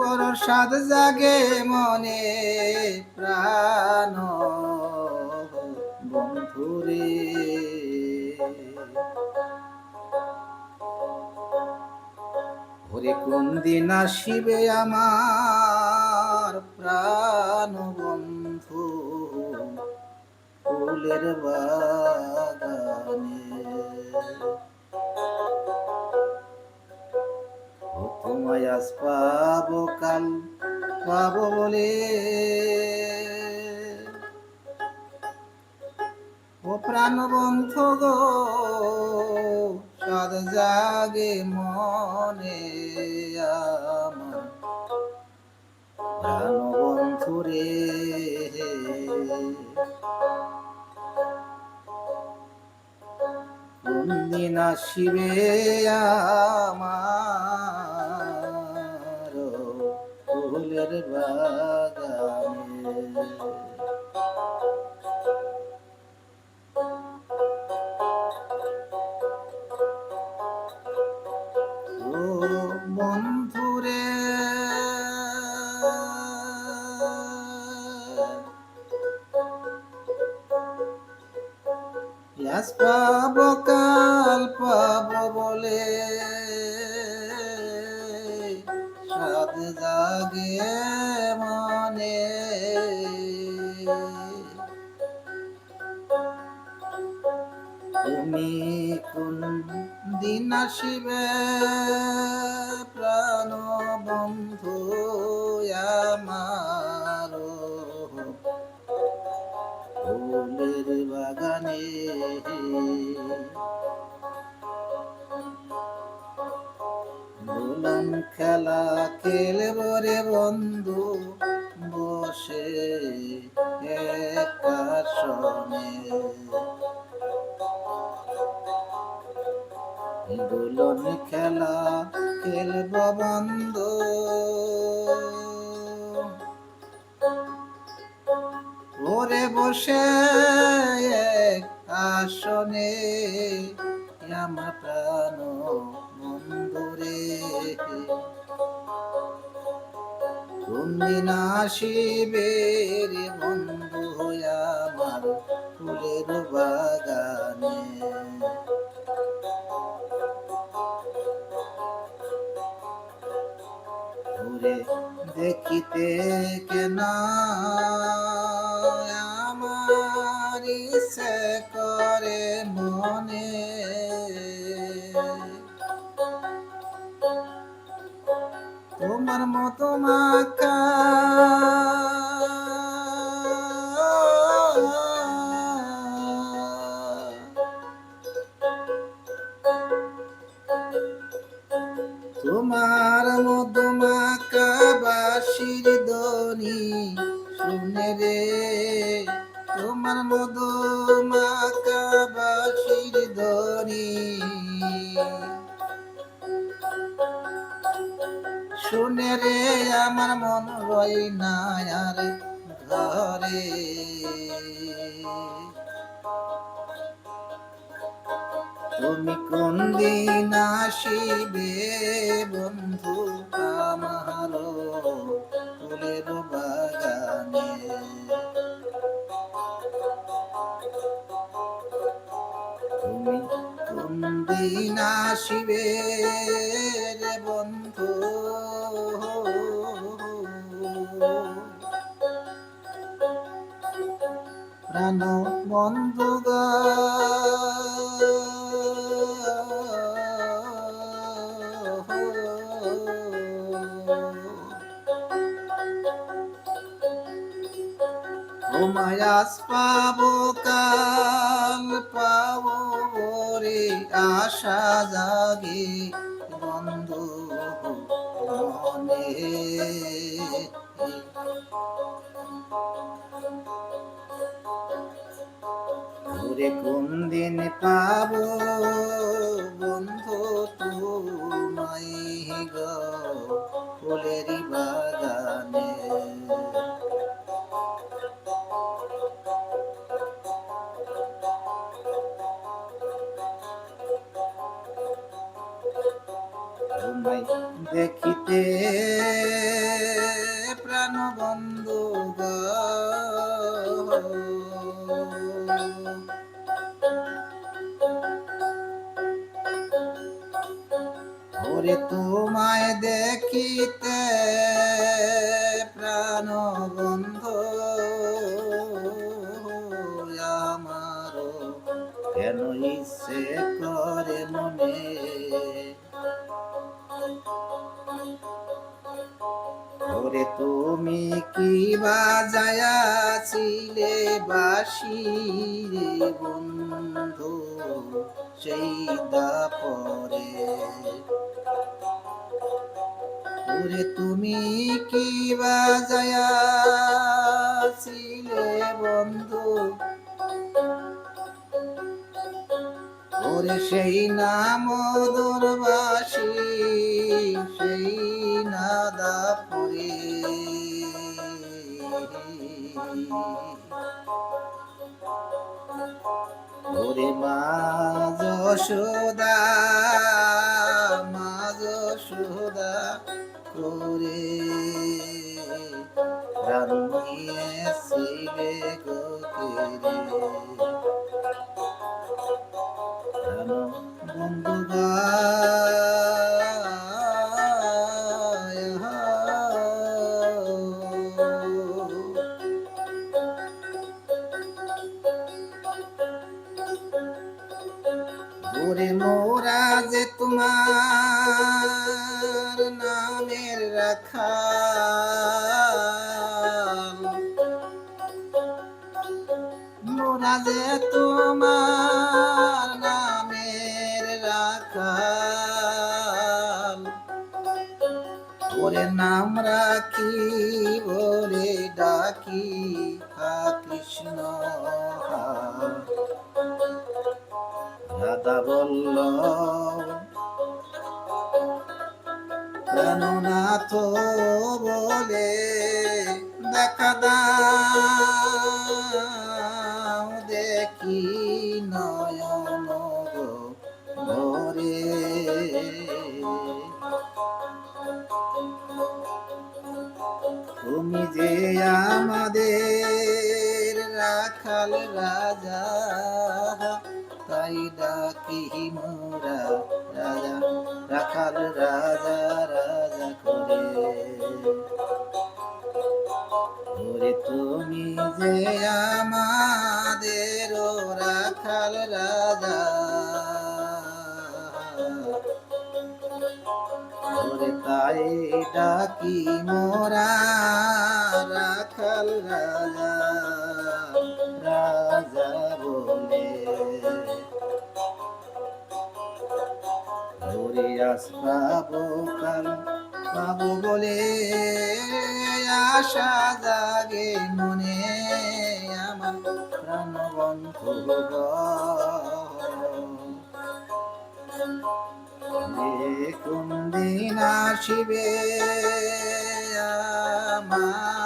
বড় সাদ জাগে মনে প্রাণ বন্ধুরে। ওরে কোন দিন আসিবে আমার প্রাণ বন্ধু ফুলের বাগানে। ও তোমায় আজ পাবো কাল পাবো বলে, ও প্রাণ বন্ধু গো সাদ জাগে মনে আমার প্রাণ বন্ধু রে। কোন দিন আসিবে আমার ফুলের বাগানে। ও বন্ধুরে, আজ পাবো কাল পাবো বলে সাদ জাগে মনে। তুমি কোন দিন আসিবে প্রাণ বন্ধু আমার ফুলের বাগানে। দোলন খেলা খেলব রে বন্ধু বসে এক আসনে। দোলন খেলা খেলব বন্ধু ওরে বসে এক আসনে। আমার প্রাণ বন্ধু রে, কোন দিন আসিবে রে বন্ধু আমার ফুলের বাগানে। ঘুরে দেখিতে কেন আমার ইচ্ছে করে মনে। তোমার মতো মাকা তোমার মতো মাকা বাঁশির ধ্বনি শুনে রে, তোমার মতো মাকা বাঁশির ধ্বনি শুনে রে আমার মন রই না আর ঘরে। তুমি কোন দিন আসিবে বন্ধু আমার ফুলের বাগানে। তুমি কোন দিন আসিবে রে বন্ধু প্রাণ বন্ধু গো। তোমায় আজ পাবো কাল পাবো রে আশা জাগে বন্ধু মনে। ওরে কোন দিন পাবো বন্ধু তোমায় গো ফুলের বাগানে। তোমায় দেখিতে প্রাণ বন্ধু গো, ওরে তোমায় দেখিতে প্রাণ বন্ধু আমার কেন ইচ্ছে করে মনে, ওরে তুমি কি বাজায়াছিলে বাঁশি রে বন্ধু সেই দাপরে, ওরে তুমি কি বাজায়াছিলে বন্ধু, ওরে সেই নাম দুর্বাসী সেই নাদা পরে, ওরে মা যশোদা মা যশোদা করে প্রাণ নিয়েছিলে গোকেরে, প্রাণ বন্ধু গায় ওরে মোরা যে তোমার নামের রাখাল, মোরা যে তোমার নামের রাখাল, ওরে নাম রাখি ওরে ডাকি হা কৃষ্ণ হা, রাধা বলল প্রাণনাথ বলে দেখা দাও দেখি নয়ন গো ভরে, তুমি যে আমাদের রাখাল রাজা তাই ডাকি মোরা রাজা রাখাল রাজা রাজা করে, ওরে তুমি যে আমাদের রাখাল রাজা, ওরে তাই ডাকি মোরা রাখাল রাজা রাজা বলে, ওরে আস পাবো কাল পাবো বলে আশা জাগে মনে আমার প্রাণ বন্ধু গো, কোন দিন আসিবে আমার